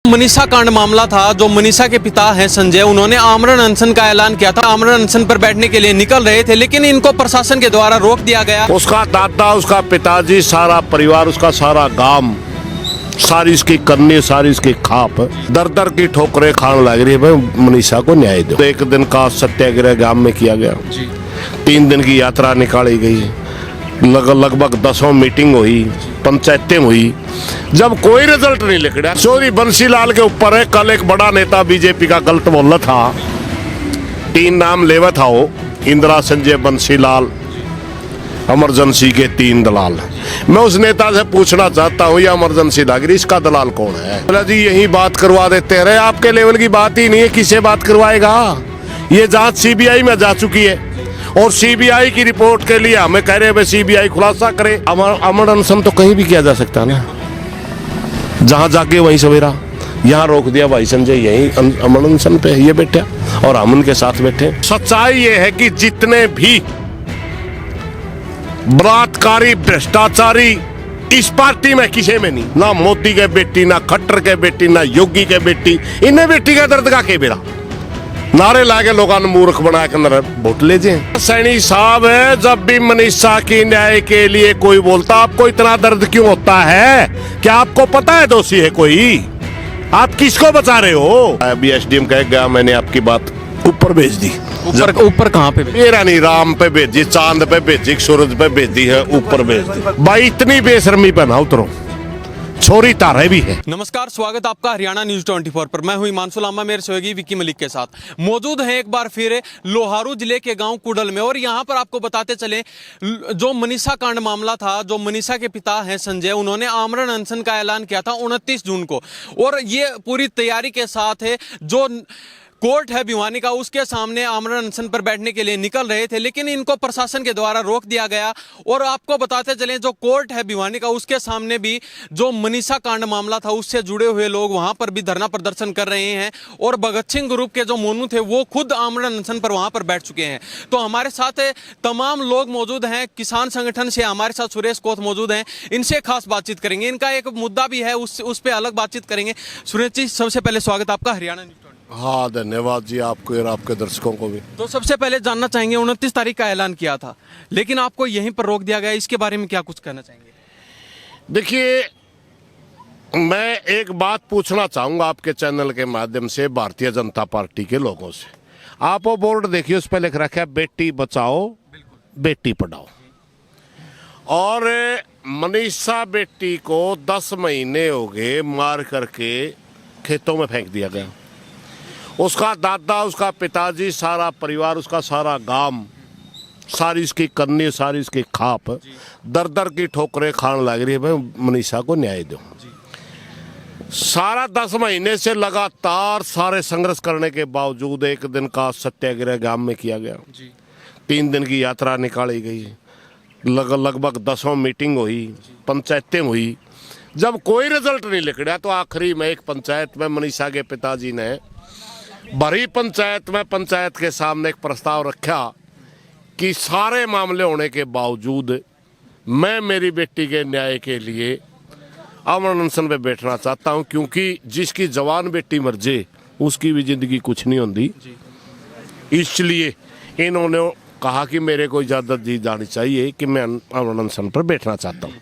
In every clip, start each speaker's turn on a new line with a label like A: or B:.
A: मनीषा कांड मामला था। जो मनीषा के पिता हैं संजय, उन्होंने आमरण अनशन का ऐलान किया था। आमरण अनशन पर बैठने के लिए निकल रहे थे, लेकिन इनको प्रशासन के द्वारा रोक दिया गया।
B: उसका दादा, उसका पिताजी, सारा परिवार, उसका सारा गांव, सारी इसकी करनी, सारी इसकी खाप दर दर की ठोकरें खाने लग रही है। भाई मनीषा को न्याय दो। एक दिन का सत्याग्रह गांव में किया गया, 3 दिन की यात्रा निकाली गई, लगभग 10 मीटिंग हुई, पंचायतें हुई, जब कोई रिजल्ट नहीं निकला। चोरी बंसीलाल के ऊपर है। कल एक बड़ा नेता बीजेपी का गलत बोला था, 3 नाम लेवा था वो, इंदिरा, संजय, बंसीलाल, इमरजेंसी के 3 दलाल। मैं उस नेता से पूछना चाहता हूँ, ये इमरजेंसी लागी, इसका दलाल कौन है? बोला जी यही बात करवा देते रहे। आपके लेवल की बात ही नहीं है, किसे बात करवाएगा? ये जांच सीबीआई में जा चुकी है और सीबीआई की रिपोर्ट के लिए हमें कह रहे हैं सीबीआई खुलासा करे। अमर अनशन तो कहीं भी किया जा सकता है ना, जहां जाके वहीं सवेरा। यहाँ रोक दिया भाई संजय, यही अमर अनशन पे ये बैठे और हम उनके साथ बैठे। सच्चाई ये है कि जितने भी बलात्कारी, भ्रष्टाचारी इस पार्टी में किसी में नहीं, ना मोदी के बेटी, ना खट्टर के बेटी, ना योगी के बेटी, इन्हें बेटी का दर्द का के बेरा नारे लाके लोगों ने मूर्ख बना के वोट ले जाए। सैनी साहब है, जब भी मनीषा की न्याय के लिए कोई बोलता, आपको इतना दर्द क्यों होता है? क्या आपको पता है दोषी है कोई? आप किसको बचा रहे हो? अभी एसडीएम कह गया मैंने आपकी बात ऊपर भेज दी।
A: ऊपर कहाँ पे?
B: मेरा नहीं, राम पे भेजी, चांद पे भेजी, सूरज पे भेजी है, ऊपर भेज दी। भाई इतनी बेशर्मी पे ना उतरो, छोरी तारे भी है।
A: नमस्कार, स्वागत आपका हरियाणा न्यूज 24 पर। मैं हूं हिमांशु लांबा, मेरे सहयोगी विक्की मलिक के साथ मौजूद हैं एक बार फिर लोहारू जिले के गांव कुडल में। और यहां पर आपको बताते चले, जो मनीषा कांड मामला था, जो मनीषा के पिता हैं संजय, उन्होंने आमरण अनशन का ऐलान किया था 29 जून को। और ये पूरी तैयारी के साथ है, जो कोर्ट है भिवानी का, उसके सामने आमरण अनशन पर बैठने के लिए निकल रहे थे, लेकिन इनको प्रशासन के द्वारा रोक दिया गया। और आपको बताते चलें, जो कोर्ट है भिवानी का, उसके सामने भी जो मनीषा कांड मामला था उससे जुड़े हुए लोग वहां पर भी धरना प्रदर्शन कर रहे हैं। और भगत सिंह ग्रुप के जो मोनू थे, वो खुद आमरण अनशन पर वहां पर बैठ चुके हैं। तो हमारे साथ तमाम लोग मौजूद हैं। किसान संगठन से हमारे साथ सुरेश कोत मौजूद हैं, इनसे खास बातचीत करेंगे। इनका एक मुद्दा भी है, उस पर अलग बातचीत करेंगे। सुरेश जी, सबसे पहले स्वागत आपका हरियाणा न्यूज।
B: हाँ, धन्यवाद जी, आपको और आपके दर्शकों को भी।
A: तो सबसे पहले जानना चाहेंगे, 29 तारीख का ऐलान किया था, लेकिन आपको यहीं पर रोक दिया गया, इसके बारे में क्या कुछ कहना चाहेंगे?
B: देखिए, मैं एक बात पूछना चाहूंगा आपके चैनल के माध्यम से भारतीय जनता पार्टी के लोगों से। आप वो बोर्ड देखिए, उस पर लिख रखा है बेटी बचाओ बेटी पढ़ाओ। और मनीषा बेटी को 10 महीने हो गए मार करके खेतों में फेंक दिया गया। उसका दादा, उसका पिताजी, सारा परिवार, उसका सारा गांव, सारी इसकी करनी, सारी इसकी खाप दर दर की ठोकरें खाने लग रही है। भाई मनीषा को न्याय दो। सारा 10 महीने से लगातार सारे संघर्ष करने के बावजूद एक दिन का सत्याग्रह गांव में किया गया, 3 दिन की यात्रा निकाली गई, लगभग 10 मीटिंग हुई, पंचायतें हुई, जब कोई रिजल्ट नहीं निकला तो आखिरी में एक पंचायत में मनीषा के पिताजी ने भरी पंचायत में पंचायत के सामने एक प्रस्ताव रखा कि सारे मामले होने के बावजूद मैं मेरी बेटी के न्याय के लिए आमरण अनशन पे बैठना चाहता हूं, क्योंकि जिसकी जवान बेटी मर जाए उसकी भी जिंदगी कुछ नहीं होती। इसलिए इन्होंने कहा कि मेरे को इजाज़त दी जानी चाहिए कि मैं आमरण अनशन पर बैठना चाहता हूँ।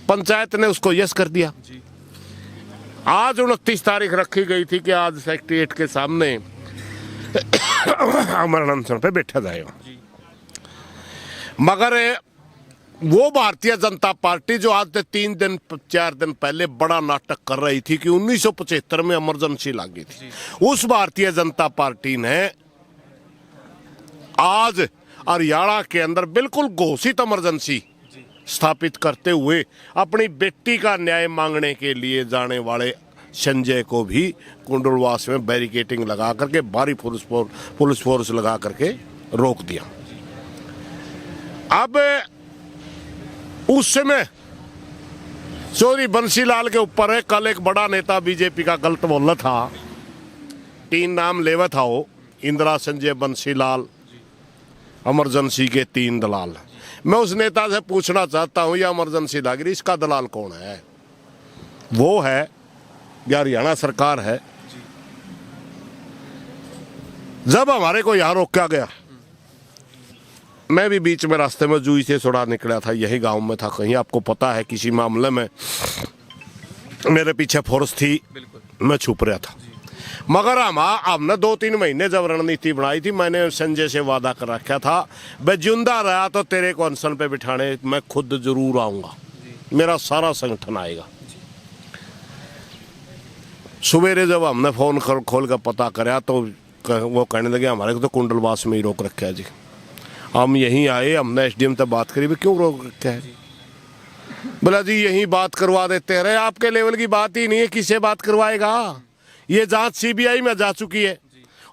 B: पंचायत ने उसको यस कर दिया। आज 29 तारीख रखी गई थी कि आज सेक्रेटेरिएट के सामने आमरण अनशन पे बैठा जाएगा। मगर वो भारतीय जनता पार्टी जो आज से 3-4 दिन पहले बड़ा नाटक कर रही थी कि 1975 में इमरजेंसी लागी थी, उस भारतीय जनता पार्टी ने आज हरियाणा के अंदर बिल्कुल घोषित इमरजेंसी स्थापित करते हुए अपनी बेटी का न्याय मांगने के लिए जाने वाले संजय को भी कुंडलवास में बैरिकेटिंग लगा करके, भारी पुलिस फोर्स लगा करके रोक दिया। अब उस समय चोरी बंसीलाल के ऊपर है। कल एक बड़ा नेता बीजेपी का गलत बोला था, 3 नाम लेवा था वो, इंदिरा, संजय, बंसीलाल, इमरजेंसी के 3 दलाल। मैं उस नेता से पूछना चाहता हूं, यह इमरजेंसी लागी, इसका दलाल कौन है? वो है या हरियाणा सरकार है, जब हमारे को यहाँ रोका गया, मैं भी बीच में रास्ते में जूई से सुड़ा निकला था, यही गांव में था कहीं, आपको पता है किसी मामले में मेरे पीछे फोर्स थी, मैं छुप रहा था। मगर हमने 2-3 महीने जब रणनीति बनाई थी, मैंने संजय से वादा कर रखा था, मैं जिंदा रहा तो तेरे को अनशन पे बिठाने मैं खुद जरूर आऊंगा, मेरा सारा संगठन आएगा। सवेरे जब हमने फोन खोल कर पता कराया तो वो कहने लगे हमारे को तो कुंडलवास में ही रोक रखा है जी। हम यहीं आए, हमने एसडीएम तक बात करी, क्यों रोक रखा है? बोला जी यहीं बात करवा देते हैं। आपके लेवल की बात ही नहीं है, किससे बात करवाएगा? ये जांच सीबीआई में जा चुकी है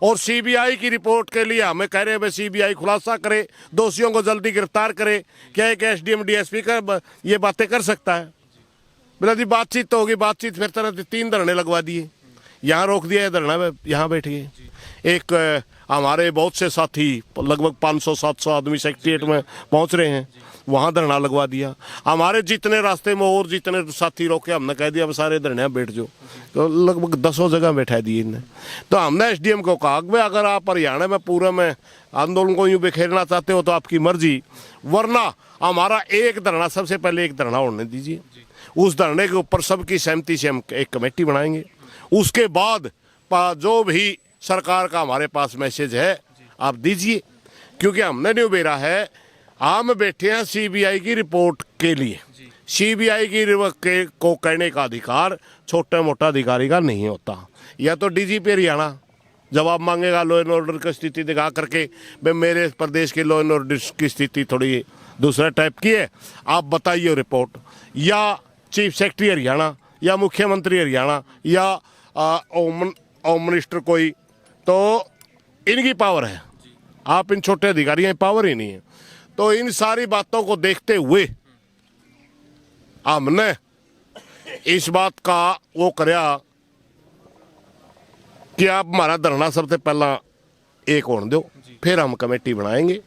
B: और सीबीआई की रिपोर्ट के लिए हमें कह रहे हैं सीबीआई खुलासा करे, दोषियों को जल्दी गिरफ्तार करे। क्या एक एसडीएम डीएसपी का ये बातें कर सकता है? बोला जी बातचीत तो होगी, बातचीत फिर तरह 3 धरने लगवा दिए, यहाँ रोक दिया, ये धरना में यहाँ बैठ गए। एक हमारे बहुत से साथी लगभग 500-700 आदमी सेक्रेटेरिएट में पहुँच रहे हैं, वहाँ धरना लगवा दिया। हमारे जितने रास्ते में और जितने साथी रोके, हमने कह दिया अब सारे धरने बैठ जाओ, तो लगभग 10 जगह बैठा दिए इन्हें। तो हमने एसडीएम को कहा कि अगर आप हरियाणा में पूरे में आंदोलन को यूँ बिखेरना चाहते हो तो आपकी मर्जी, वरना हमारा एक धरना, सबसे पहले एक धरना होने दीजिए, उस धरने के ऊपर सबकी सहमति से हम एक कमेटी बनाएंगे। उसके बाद जो भी सरकार का हमारे पास मैसेज है आप दीजिए, क्योंकि हमने नहीं उबेरा है, हम बैठे हैं सीबीआई की रिपोर्ट के लिए। सीबीआई की को कहने का अधिकार छोटे मोटा अधिकारी का नहीं होता। या तो डीजीपी हरियाणा जवाब मांगेगा लॉ एंड ऑर्डर की स्थिति दिखा करके, भाई मेरे प्रदेश की लॉ एंड ऑर्डर की स्थिति थोड़ी दूसरा टाइप की है, आप बताइए रिपोर्ट। या चीफ सेक्रेटरी हरियाणा या मुख्यमंत्री हरियाणा या होम मिनिस्टर कोई, तो इनकी पावर है, आप इन छोटे अधिकारियों की पावर ही नहीं है। तो इन सारी बातों को देखते हुए हमने इस बात का वो करया कि आप हमारा धरना सबसे पहला एक होने दो, फिर हम कमेटी बनाएंगे,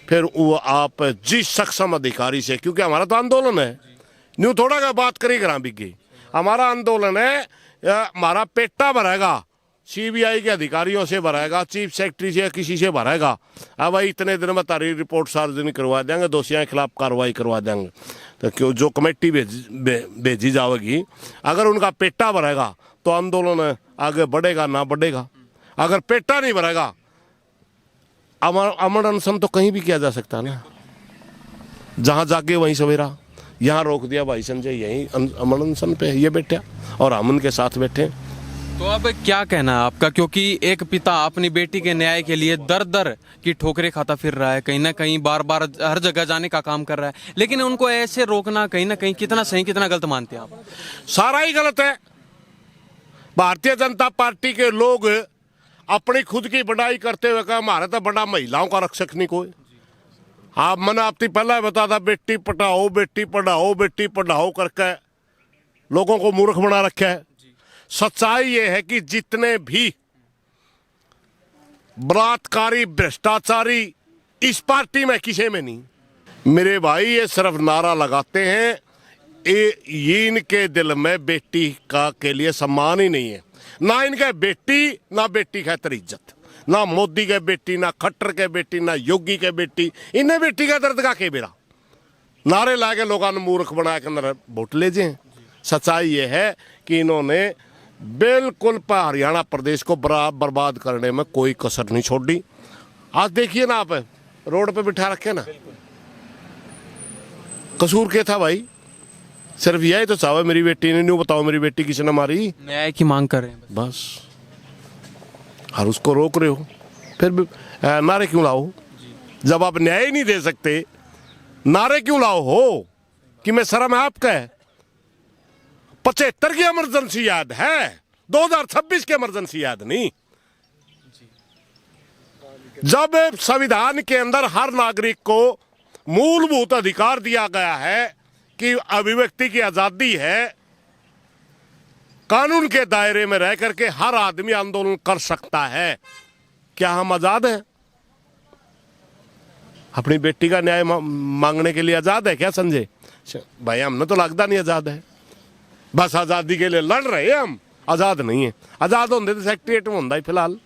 B: फिर वो आप जिस सक्षम अधिकारी से, क्योंकि हमारा तो आंदोलन है, न्यू थोड़ा का बात करी करा बिकी, हमारा आंदोलन है, हमारा पेटा भरेगा, सीबीआई के अधिकारियों से भराएगा, चीफ सेक्रेटरी से किसी से भराएगा। अब भाई इतने दिन में तारी रिपोर्ट सार्वजनिक करवा देंगे, दोषियों के खिलाफ कार्रवाई करवा देंगे। तो क्यों जो कमेटी भेजी जाएगी, अगर उनका पेटा भरेगा तो आंदोलन आगे बढ़ेगा ना बढ़ेगा। अगर पेटा नहीं भरेगा, अमर अनशन तो कहीं भी किया जा सकता है ना, जहाँ जाके वहीं सवेरा। यहाँ रोक दिया भाई संजय, यहीं अमर अनशन पे ये बैठा और हम उनके साथ बैठे।
A: तो अब क्या कहना है आपका, क्योंकि एक पिता अपनी बेटी के न्याय के लिए दर दर की ठोकरें खाता फिर रहा है, कहीं ना कहीं बार बार हर जगह जाने का काम कर रहा है, लेकिन उनको ऐसे रोकना कहीं ना कहीं कितना सही कितना गलत मानते हैं आप?
B: सारा ही गलत है। भारतीय जनता पार्टी के लोग अपनी खुद की बढ़ाई करते हुए कहा हमारा तो बड़ा महिलाओं का रक्षक नहीं कोई। आप मैंने आपकी पहले बता था बेटी पढ़ाओ बेटी पढ़ाओ बेटी पढ़ाओ करके लोगों को मूर्ख बना रखा है। सच्चाई ये है कि जितने भी बलात्कारी भ्रष्टाचारी इस पार्टी में किसी में नहीं, मेरे भाई ये सिर्फ नारा लगाते हैं, ये इनके दिल में बेटी का के लिए सम्मान ही नहीं है। ना इनके बेटी ना बेटी खातर इज्जत, ना मोदी के बेटी ना खट्टर के बेटी ना योगी के बेटी, इन्हें बेटी का दर्द का के बेरा नारे लाके लोगों ने मूर्ख बना के अंदर वोट ले जाए। सच्चाई ये है कि इन्होंने बिल्कुल हरियाणा प्रदेश को बर्बाद करने में कोई कसर नहीं छोड़ी। आज देखिए ना, आप रोड पे बिठा रखे ना, कसूर क्या था भाई? सिर्फ यही तो चाहे मेरी बेटी ने, नहीं बताओ मेरी बेटी किसी ने मारी,
A: न्याय की मांग कर रहे हैं
B: बस। और उसको रोक रहे हो, फिर नारे क्यों लाओ? जब आप न्याय ही नहीं दे सकते, नारे क्यों लाओ हो? कि मैं शर्म है आपका है? 75 की इमरजेंसी याद है, 2026 की इमरजेंसी याद नहीं। जब संविधान के अंदर हर नागरिक को मूलभूत अधिकार दिया गया है कि अभिव्यक्ति की आजादी है, कानून के दायरे में रह करके हर आदमी आंदोलन कर सकता है, क्या हम आजाद हैं? अपनी बेटी का न्याय मांगने के लिए आजाद है क्या संजय भाई? हमने तो लगता नहीं आजाद है, बस आजादी के लिए लड़ रहे हैं हम, आज़ाद नहीं है। आज़ाद होंगे तो सेक्रेटेरिएट में होंदा ही फिलहाल।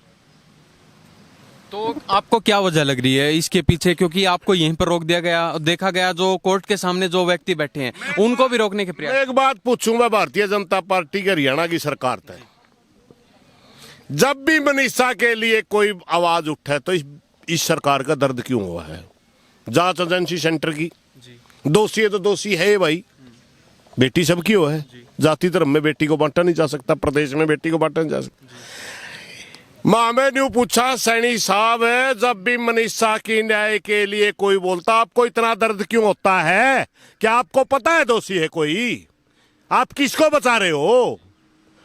A: तो आपको क्या वजह लग रही है इसके पीछे, क्योंकि आपको यहीं पर रोक दिया गया, देखा गया जो कोर्ट के सामने जो व्यक्ति बैठे हैं उनको भी रोकने के प्रयास।
B: एक बात पूछूंगा, भारतीय जनता पार्टी के हरियाणा की सरकार तय, जब भी मनीषा के लिए कोई आवाज उठे तो इस सरकार का दर्द क्यों हुआ है? जांच एजेंसी सेंटर की, दोषी है तो दोषी है भाई, बेटी सबकी हो है, जाति धर्म में बेटी को बांटा नहीं जा सकता, प्रदेश में बेटी को बांटा नहीं जा सकता। माँ में न्यू पूछा सैनी साहब है, जब भी मनीषा की न्याय के लिए कोई बोलता आपको इतना दर्द क्यों होता है? क्या आपको पता है दोषी है कोई? आप किसको बचा रहे हो?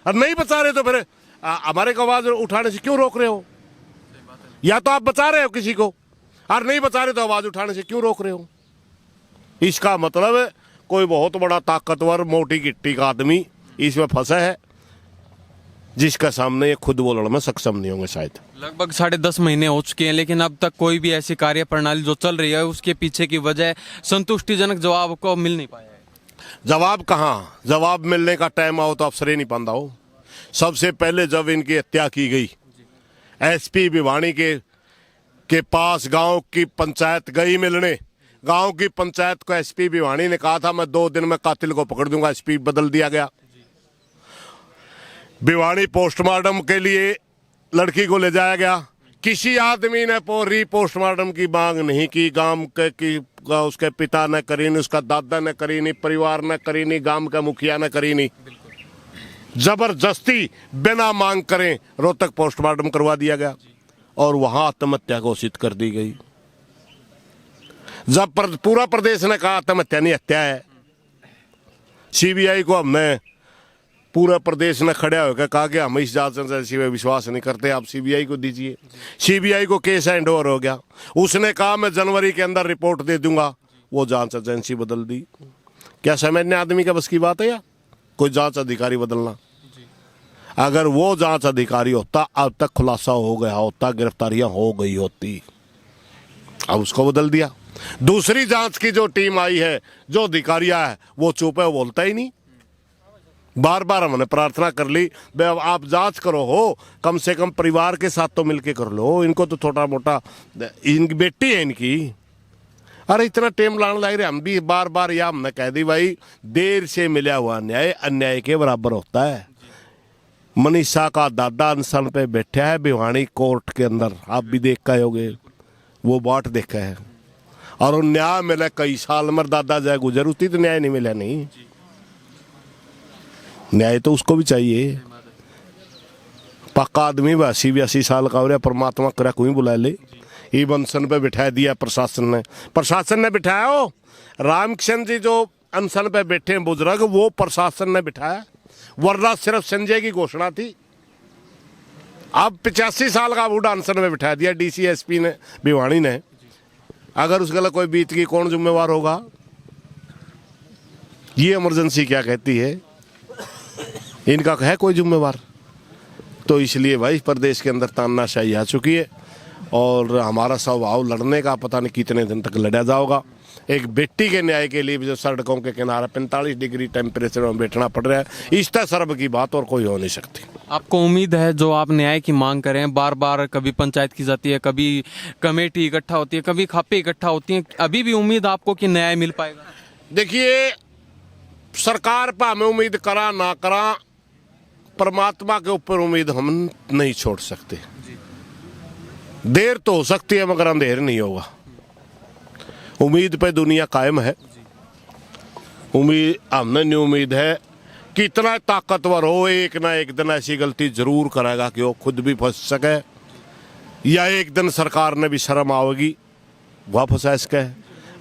B: और नहीं बचा रहे तो फिर हमारे को आवाज उठाने से क्यों रोक रहे हो? या तो आप बचा रहे हो किसी को, और नहीं बचा रहे तो आवाज उठाने से क्यों रोक रहे हो? इसका मतलब कोई बहुत बड़ा ताकतवर मोटी गिट्टी का आदमी इसमें फंसा है, जिसका सामने ये खुद बोलने में सक्षम नहीं होंगे शायद।
A: लगभग 10.5 महीने हो चुके हैं, लेकिन अब तक कोई भी ऐसी कार्य प्रणाली जो चल रही है उसके पीछे की वजह संतुष्टिजनक जवाब को मिल नहीं पाया है।
B: जवाब कहाँ? जवाब मिलने का टाइम आओ तो अफसर ही नहीं पाता हो। सबसे पहले जब इनकी हत्या की गई, एसपी भिवानी के पास गांव की पंचायत गई मिलने, गांव की पंचायत को एसपी भिवानी ने कहा था मैं 2 दिन में कातिल को पकड़ दूंगा, एसपी बदल दिया गया। भिवानी पोस्टमार्टम के लिए लड़की को ले जाया गया, किसी आदमी ने पूरी पोस्टमार्टम की मांग नहीं की, गांव के की उसके पिता ने करी नहीं, उसका दादा ने करी नहीं, परिवार ने करी नहीं, गांव का मुखिया ने करी नहीं। जबरदस्ती बिना मांग करें रोहतक पोस्टमार्टम करवा दिया गया और वहां आत्महत्या घोषित कर दी गई। जब पूरा प्रदेश ने कहा आत्महत्या नहीं हत्या है, सीबीआई को हमने पूरा प्रदेश ने खड़ा होकर कहा कि हम इस जांच एजेंसी में विश्वास नहीं करते, आप सीबीआई को दीजिए। सीबीआई को केस हैंड ओवर हो गया, उसने कहा मैं जनवरी के अंदर रिपोर्ट दे दूंगा, वो जांच एजेंसी बदल दी। क्या सामान्य आदमी का बस की बात है या कोई जांच अधिकारी बदलना? अगर वो जांच अधिकारी होता अब तक खुलासा हो गया होता, गिरफ्तारियां हो गई होती, अब उसको बदल दिया। दूसरी जांच की जो टीम आई है, जो अधिकारियां है, वो चुप है, वो बोलता ही नहीं। बार बार हमने प्रार्थना कर ली अब आप जांच करो हो, कम से कम परिवार के साथ तो मिलके कर लो, इनको तो छोटा मोटा, इनकी बेटी है इनकी, अरे इतना टेम लाने लग रहे। हम भी बार बार यह हमने कह दी भाई, देर से मिला हुआ न्याय अन्याय के बराबर होता है। मनीषा का दादा अनशन पे बैठा है भिवानी कोर्ट के अंदर, आप भी देख के होगे, वो बाट देखा है, और वो न्याय मिला कई साल मर दादा जाए गुजर उती तो न्याय नहीं मिला। नहीं, न्याय तो उसको भी चाहिए। पक्का आदमी 82 साल का हो रहा, परमात्मा करा कोई बुला ले, ये अनशन पे बिठा दिया प्रशासन ने बिठाया हो। रामकिशन जी जो अनशन पे बैठे हैं बुजुर्ग, वो प्रशासन ने बिठाया, वरना सिर्फ संजय की घोषणा थी। अब 85 साल का बूढ़ा अनशन में बिठा दिया डीसी एसपी ने, भिवानी ने। अगर उस गलत कोई बीत की कौन जिम्मेवार होगा? ये इमरजेंसी क्या कहती है, इनका है कोई जिम्मेवार? तो इसलिए भाई प्रदेश के अंदर तानाशाही आ चुकी है, और हमारा स्वभाव लड़ने का पता नहीं कितने दिन तक लड़ा जाओगा। एक बेटी के न्याय के लिए भी जो सड़कों के किनारे 45 डिग्री टेम्परेचर में बैठना पड़ रहा है, इस तरह सर्व की बात और कोई हो नहीं सकती।
A: आपको उम्मीद है जो आप न्याय की मांग करें, बार बार कभी पंचायत की जाती है, कभी कमेटी इकट्ठा होती है, कभी खापे इकट्ठा होती है, अभी भी उम्मीद आपको कि न्याय मिल पाएगा?
B: देखिए, सरकार पर हमें उम्मीद करा ना करा, परमात्मा के ऊपर उम्मीद हम नहीं छोड़ सकते। देर तो हो सकती है मगर अंधेर नहीं होगा। उम्मीद पे दुनिया कायम है। उम्मीद हमने नहीं उम्मीद है कि इतना ताकतवर हो, एक ना एक दिन ऐसी गलती जरूर करेगा कि वो खुद भी फंस सके, या एक दिन सरकार ने भी शर्म आवेगी वापस सके,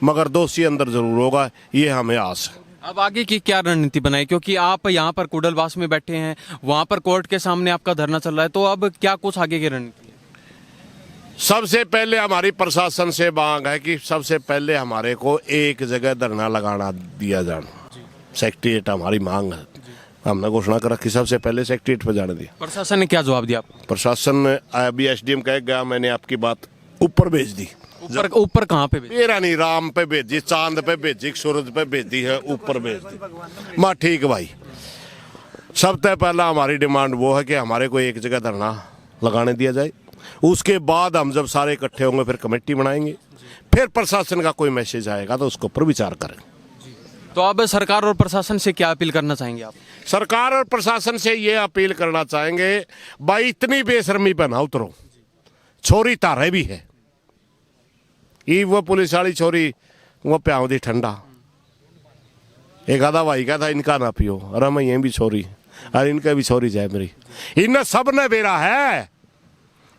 B: मगर दोषी अंदर जरूर होगा, ये हमें आस है।
A: अब आगे की क्या रणनीति बनाई, क्योंकि आप यहाँ पर कुडलवास में बैठे हैं, वहाँ पर कोर्ट के सामने आपका धरना चल रहा है, तो अब क्या कुछ आगे की रणनीति है?
B: सबसे पहले हमारी प्रशासन से मांग है कि सबसे पहले हमारे को एक जगह धरना लगाना दिया जाना, सेक्रेटेरिएट हमारी मांग है। हमने घोषणा कर रखी सबसे पहले सेक्रेटेरिएट पर जाने दिया।
A: प्रशासन ने क्या जवाब दिया आपको?
B: प्रशासन ने अभी एसडीएम कह गया मैंने आपकी बात ऊपर भेज दी।
A: ऊपर कहाँ पे भेजी?
B: मेरा नहीं, राम पे भेजी, चांद पे भेजी, सूरज पे भेजी है, ऊपर भेज दी। माँ ठीक भाई, सबसे पहला हमारी डिमांड वो है कि हमारे को एक जगह धरना लगाने दिया जाए। उसके बाद हम जब सारे इकट्ठे होंगे फिर कमेटी बनाएंगे, फिर प्रशासन का कोई मैसेज आएगा तो उसके ऊपर विचार करें।
A: तो अब सरकार और प्रशासन से क्या अपील करना चाहेंगे आप?
B: सरकार और प्रशासन से ये अपील करना चाहेंगे, भाई इतनी बेशर्मी पे ना उतरो। छोरी तारे भी है, ये वो पुलिस वाली छोरी वो प्याऊ दी ठंडा। एक आधा भाई का था इनका ना पियो, अरे मैं ये भी छोरी और इनका भी छोरी जाए मेरी। इन सब ने बेरा है,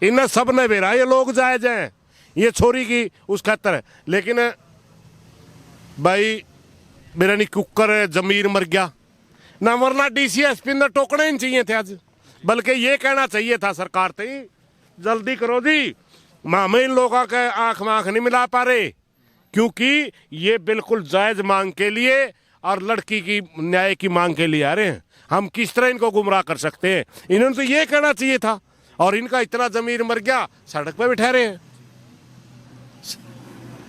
B: इन सब ने बेरा, ये लोग जाए जाए ये छोरी की उस खातर। लेकिन भाई मेरा नहीं कुकर जमीर मर गया ना, वरना DCSP ने टोकने ही नहीं चाहिए थे आज, बल्कि ये कहना चाहिए था सरकार से जल्दी करो जी, हमें इन लोगों के आंख में आंख नहीं मिला पा रहे, क्योंकि ये बिल्कुल जायज मांग के लिए और लड़की की न्याय की मांग के लिए आ रहे हैं। हम किस तरह इनको गुमराह कर सकते हैं? इन्होंने तो ये कहना चाहिए था, और इनका इतना जमीर मर गया सड़क पे बैठे रहे हैं।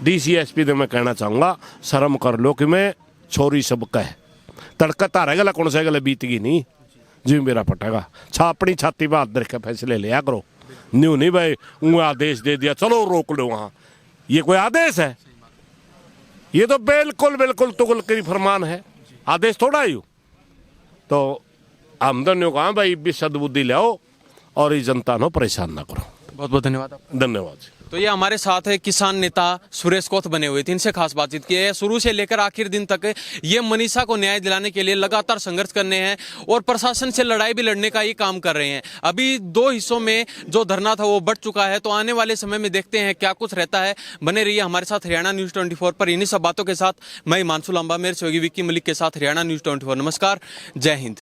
B: DCSP तो मैं कहना चाहूँगा शर्म कर लो कि मैं छोरी सब कह तड़का तारा गला कौन सा गला बीत गई नहीं जी मेरा पटेगा अपनी छाती पर हाथ धर के फैसले लिया करो। न्यू नहीं भाई वो आदेश दे दिया चलो रोक लो वहाँ, ये कोई आदेश है? ये तो बिल्कुल बिल्कुल तुगलकी फरमान है, आदेश थोड़ा ही। तो आमदन ने कहा भाई भी सद्बुद्धि लाओ और इस जनता को परेशान ना करो।
A: बहुत बहुत धन्यवाद आपका।
B: धन्यवाद।
A: तो ये हमारे साथ है किसान नेता सुरेश कोथ बने हुए थे, इनसे खास बातचीत की है। शुरू से लेकर आखिर दिन तक ये मनीषा को न्याय दिलाने के लिए लगातार संघर्ष करने हैं और प्रशासन से लड़ाई भी लड़ने का ये काम कर रहे हैं। अभी 2 हिस्सों में जो धरना था वो बढ़ चुका है, तो आने वाले समय में देखते हैं क्या कुछ रहता है। बने रहिए हमारे साथ हरियाणा न्यूज़ 24 पर। इन्हीं सब बातों के साथ मैं हिमांशु लांबा, मेरे सहयोगी विक्की मलिक के साथ हरियाणा न्यूज़ 24। नमस्कार, जय हिंद।